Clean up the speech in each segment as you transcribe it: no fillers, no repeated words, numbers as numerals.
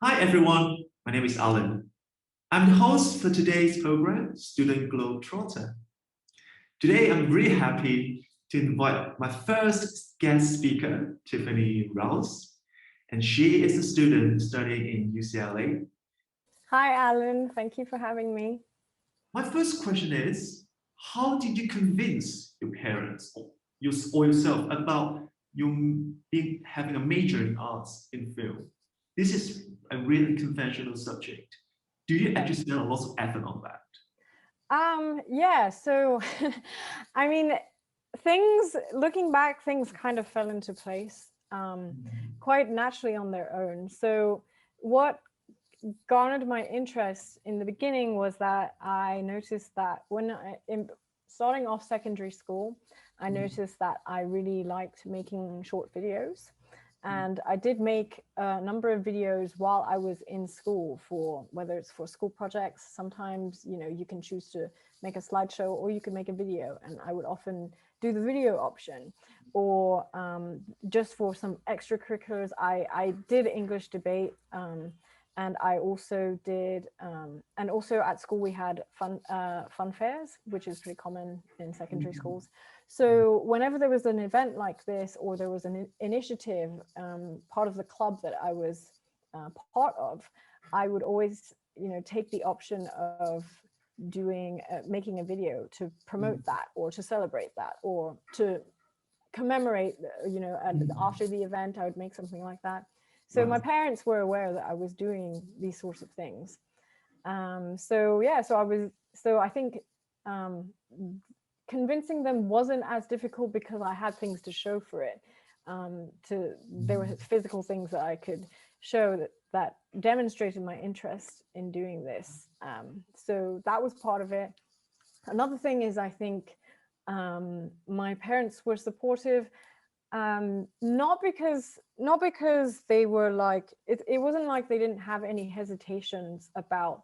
Hi everyone, my name is Alan. I'm the host for today's program, Student Globetrotter. Today I'm really happy to invite my first guest speaker, Tiffany Rowse, and she is a student studying in UCLA. Hi, Alan. Thank you for having me. My first question is, how did you convince your parents or yourself about you having a major in arts in film? This is a really conventional subject. Do you actually spend a lot of effort on that? Yeah, so I mean, looking back, things kind of fell into place quite naturally on their own. So what garnered my interest in the beginning was that I noticed that starting off secondary school, I noticed that I really liked making short videos. And I did make a number of videos while I was in school, for whether it's for school projects. Sometimes, you can choose to make a slideshow or you can make a video, and I would often do the video option. Or just for some extracurriculars, I did English debate, and I also did, and also at school we had fun fairs, which is pretty common in secondary schools. So whenever there was an event like this, or there was an initiative, part of the club that I was part of, I would always, take the option of making a video to promote that, or to celebrate that, or to commemorate, and after the event, I would make something like that. So my parents were aware that I was doing these sorts of things. So I think convincing them wasn't as difficult because I had things to show for it. There were physical things that I could show that demonstrated my interest in doing this. So that was part of it. Another thing is, I think my parents were supportive, not because they were like, it wasn't like they didn't have any hesitations about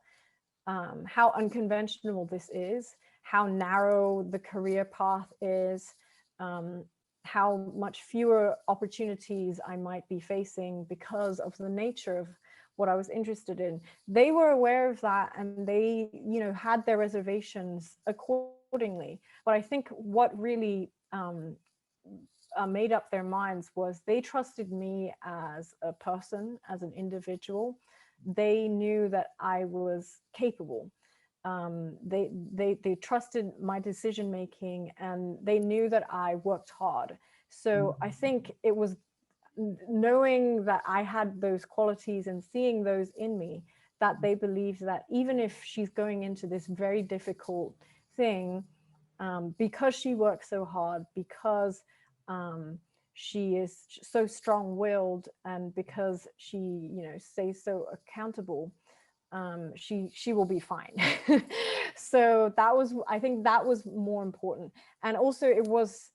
how unconventional this is, how narrow the career path is, how much fewer opportunities I might be facing because of the nature of what I was interested in. They were aware of that, and they, had their reservations accordingly. But I think what really made up their minds was they trusted me as a person, as an individual. They knew that I was capable. They trusted my decision making, and they knew that I worked hard. So I think it was knowing that I had those qualities and seeing those in me, that they believed that even if she's going into this very difficult thing, because she works so hard, because she is so strong-willed, and because she, stays so accountable, she will be fine. So I think that was more important. And also it was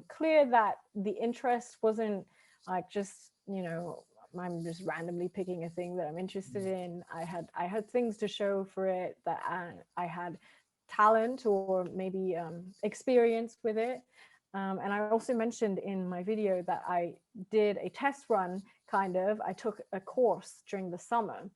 clear that the interest wasn't like just, I'm just randomly picking a thing that I'm interested in. I had things to show for it, that I had talent, or maybe experience with it. And I also mentioned in my video that I did a test run, I took a course during the summer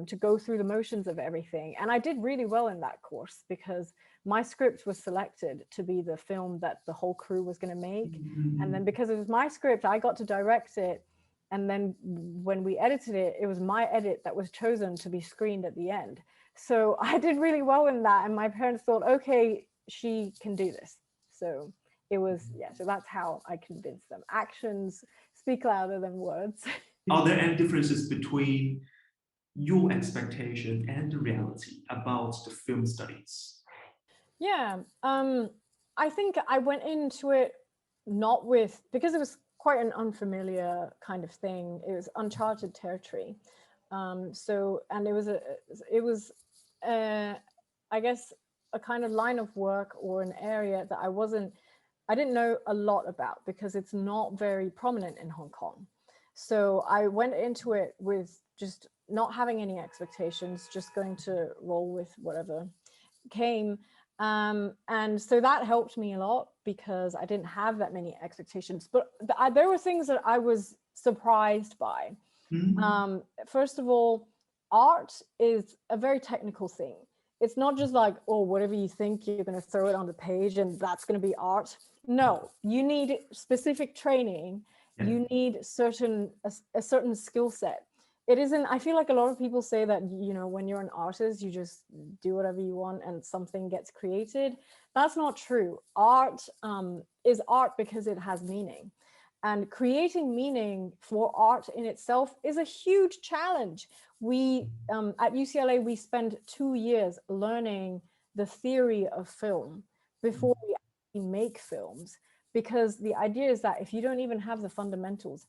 to go through the motions of everything. And I did really well in that course because my script was selected to be the film that the whole crew was going to make. And then because it was my script, I got to direct it. And then when we edited it, it was my edit that was chosen to be screened at the end. So I did really well in that. And my parents thought, okay, she can do this. So it was, so that's how I convinced them. Actions speak louder than words. Are there any differences between your expectation and the reality about the film studies? Yeah, I think I went into it because it was quite an unfamiliar kind of thing. It was uncharted territory. And it was I guess a kind of line of work, or an area that I didn't know a lot about, because it's not very prominent in Hong Kong. So I went into it with just not having any expectations, just going to roll with whatever came. And so that helped me a lot, because I didn't have that many expectations. But there were things that I was surprised by. first of all, art is a very technical thing. It's not just like, oh, whatever you think, you're going to throw it on the page and that's going to be art. No, you need specific training. Yeah. You need a certain skill set. It isn't, I feel like a lot of people say that, you know, when you're an artist, you just do whatever you want and something gets created. That's not true. Art is art because it has meaning. And creating meaning for art in itself is a huge challenge. We, at UCLA, we spend 2 years learning the theory of film before we actually make films, because the idea is that if you don't even have the fundamentals,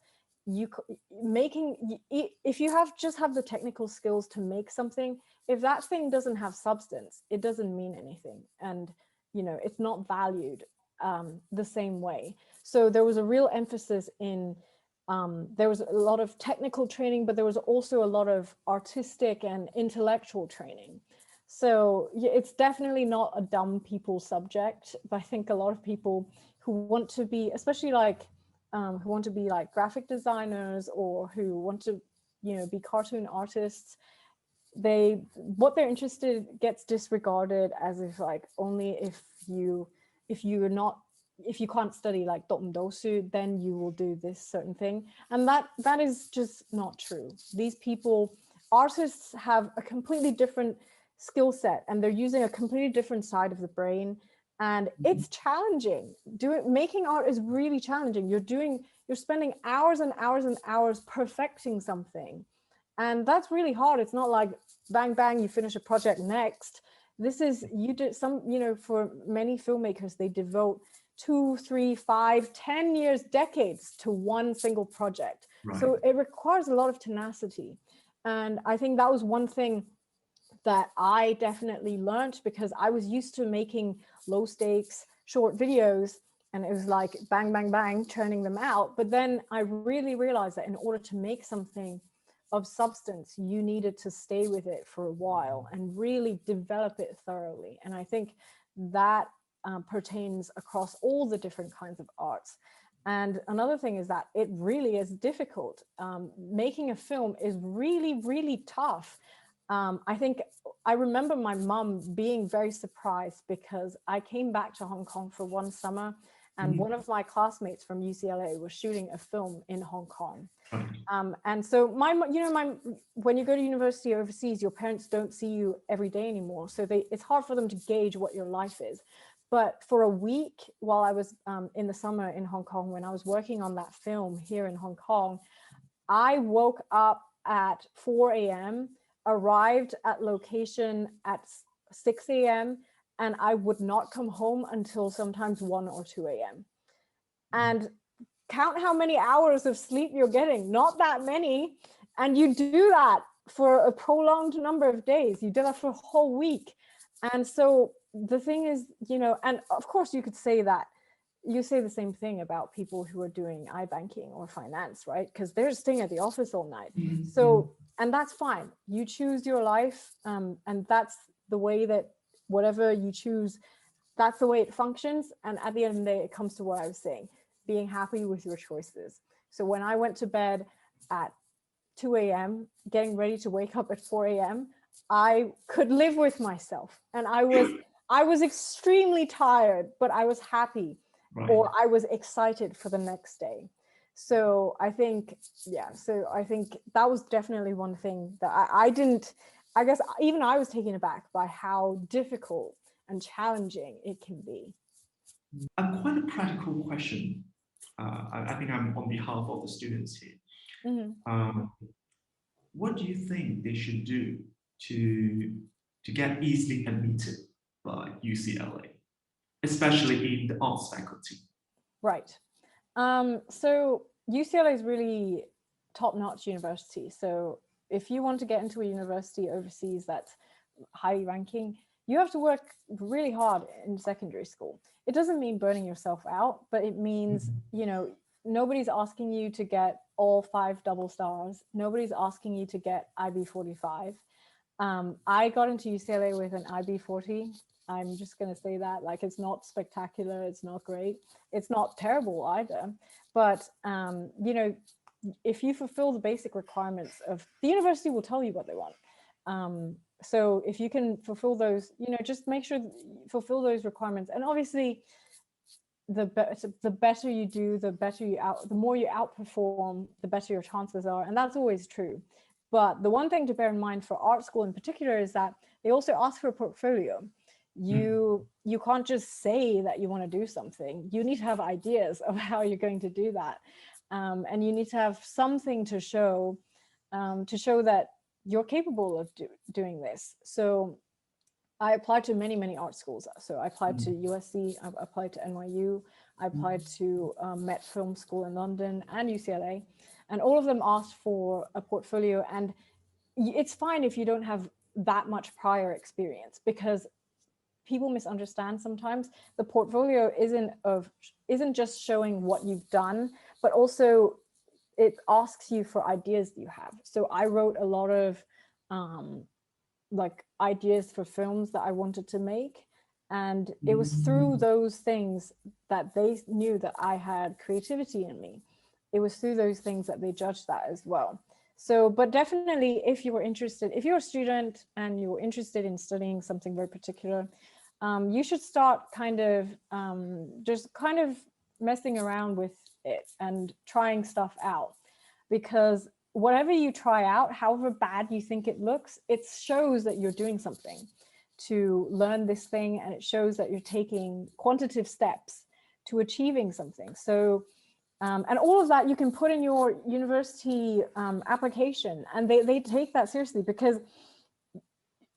if you just have the technical skills to make something, if that thing doesn't have substance, it doesn't mean anything. And, you know, it's not valued the same way. So there was a real emphasis in, there was a lot of technical training, but there was also a lot of artistic and intellectual training. So it's definitely not a dumb people subject, but I think a lot of people who want to be, especially like, who want to be like graphic designers or who want to, you know, be cartoon artists, what they're interested gets disregarded as if like only if you can't study like Dotun Dosu, then you will do this certain thing. And that is just not true. These people, artists, have a completely different skill set and they're using a completely different side of the brain. And it's challenging. Making art is really challenging. You're spending hours and hours and hours perfecting something. And that's really hard. It's not like bang, bang, you finish a project next. This is, you know, for many filmmakers, they devote 2, 3, 5, 10 years, decades to one single project. Right. So it requires a lot of tenacity. And I think that was one thing that I definitely learned, because I was used to making low stakes short videos and it was like bang, bang, bang, churning them out. But then I really realized that in order to make something of substance, you needed to stay with it for a while and really develop it thoroughly. And I think that pertains across all the different kinds of arts. And another thing is that it really is difficult. Making a film is really, really tough. I think I remember my mom being very surprised because I came back to Hong Kong for one summer and one of my classmates from UCLA was shooting a film in Hong Kong. And so when you go to university overseas, your parents don't see you every day anymore. So it's hard for them to gauge what your life is. But for a week while I was in the summer in Hong Kong, when I was working on that film here in Hong Kong, I woke up at 4 a.m., arrived at location at 6 a.m., and I would not come home until sometimes 1 or 2 a.m. And count how many hours of sleep you're getting, not that many. And you do that for a prolonged number of days. You do that for a whole week. And so the thing is, you know, and of course you could say that, you say the same thing about people who are doing iBanking or finance, right? Because they're staying at the office all night. So, and that's fine. You choose your life, and that's the way that whatever you choose, that's the way it functions. And at the end of the day, it comes to what I was saying, being happy with your choices. So when I went to bed at 2 a.m., getting ready to wake up at 4 a.m., I could live with myself. And I was extremely tired, but I was happy. Right. Or I was excited for the next day. So I think, I think that was definitely one thing that I guess even I was taken aback by how difficult and challenging it can be. Quite a practical question. I think I'm on behalf of the students here. What do you think they should do to get easily admitted by UCLA? Especially in the arts faculty. Right. So UCLA is really top-notch university. So if you want to get into a university overseas that's highly ranking, you have to work really hard in secondary school. It doesn't mean burning yourself out, but it means, you know, nobody's asking you to get all 5 double stars. Nobody's asking you to get IB 45. I got into UCLA with an IB 40. I'm just going to say that, like, it's not spectacular. It's not great. It's not terrible either. But, you know, if you fulfill the basic requirements of the university, will tell you what they want. So if you can fulfill those, just make sure you fulfill those requirements. And obviously, the better you do, the more you outperform, the better your chances are, and that's always true. But the one thing to bear in mind for art school in particular is that they also ask for a portfolio. You can't just say that you want to do something. You need to have ideas of how you're going to do that, and you need to have something to show that you're capable of doing this. So I applied to many art schools. So I applied to USC, I applied to NYU, I applied to Met Film School in London and UCLA, and all of them asked for a portfolio. And it's fine if you don't have that much prior experience, because people misunderstand sometimes. The portfolio isn't just showing what you've done, but also it asks you for ideas that you have. So I wrote a lot of like ideas for films that I wanted to make, and it was through those things that they knew that I had creativity in me. It was through those things that they judged that as well. So, but definitely, if you're a student and you're interested in studying something very particular, you should start just kind of messing around with it and trying stuff out, because whatever you try out, however bad you think it looks, it shows that you're doing something to learn this thing, and it shows that you're taking quantitative steps to achieving something. So, and all of that you can put in your university application, and they take that seriously, because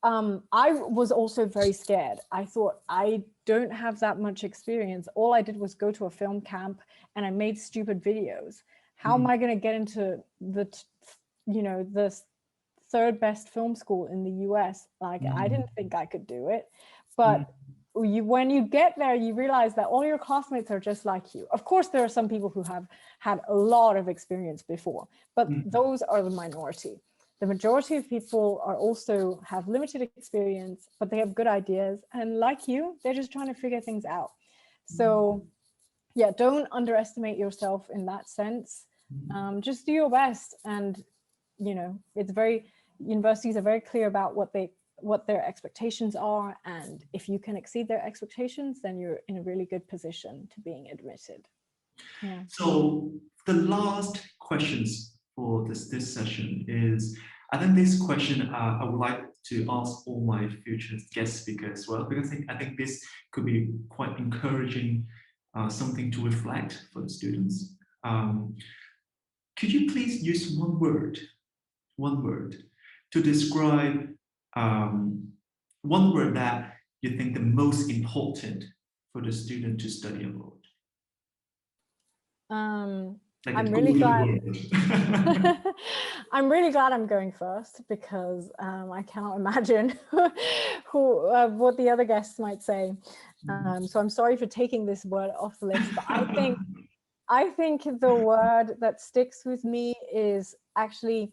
I was also very scared. I thought, I don't have that much experience. All I did was go to a film camp and I made stupid videos. How am I going to get into the third best film school in the US? Like, I didn't think I could do it. But when you get there, you realize that all your classmates are just like you. Of course, there are some people who have had a lot of experience before, but those are the minority. The majority of people have limited experience, but they have good ideas. And like you, they're just trying to figure things out. So yeah, don't underestimate yourself in that sense. Just do your best. And, universities are very clear about what their expectations are. And if you can exceed their expectations, then you're in a really good position to being admitted. Yeah. So the last questions for this session is, I think this question I would like to ask all my future guest speakers as well, because I think this could be quite encouraging, something to reflect for the students. Could you please use one word to describe one word that you think the most important for the student to study abroad? Like I'm really glad. I'm really glad I'm going first, because I cannot imagine what the other guests might say. So I'm sorry for taking this word off the list, but I think the word that sticks with me is actually,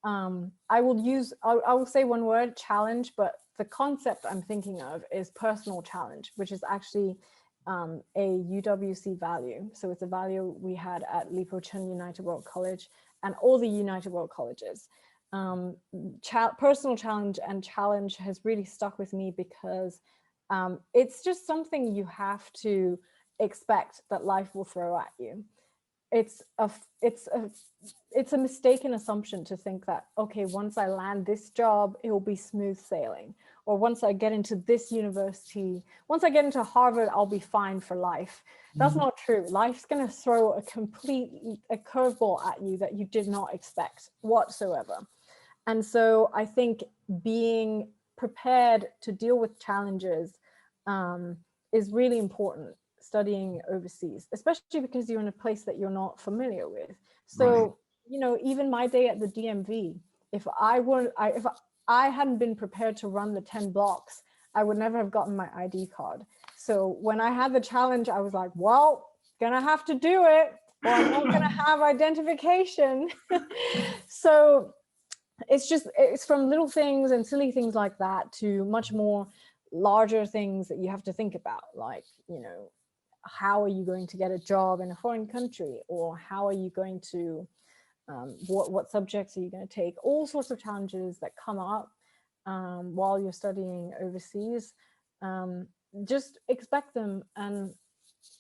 I will say one word, challenge, but the concept I'm thinking of is personal challenge, which is actually a UWC value. So it's a value we had at Lipo Chen United World College and all the United World Colleges. Personal challenge and challenge has really stuck with me, because it's just something you have to expect that life will throw at you. It's a mistaken assumption to think that, okay, once I land this job, it will be smooth sailing. Or once I get into this university, once I get into Harvard, I'll be fine for life. That's not true. Life's going to throw a curveball at you that you did not expect whatsoever. And so I think being prepared to deal with challenges is really important studying overseas, especially because you're in a place that you're not familiar with. So, even my day at the DMV, if I hadn't been prepared to run the 10 blocks, I would never have gotten my ID card. So when I had the challenge, I was like, well, gonna have to do it, or I'm not gonna have identification. So it's from little things and silly things like that to much more larger things that you have to think about, like, how are you going to get a job in a foreign country, or how are you going to what subjects are you going to take? All sorts of challenges that come up while you're studying overseas. Just expect them and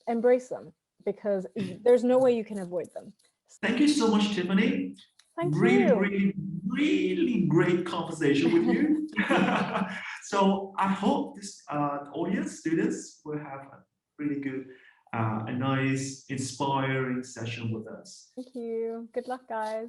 embrace them, because there's no way you can avoid them. Thank you so much, Tiffany. Thank really, you. really, really great conversation with you. So I hope this audience, students, will have a really good, a nice, inspiring session with us. Thank you. Good luck, guys.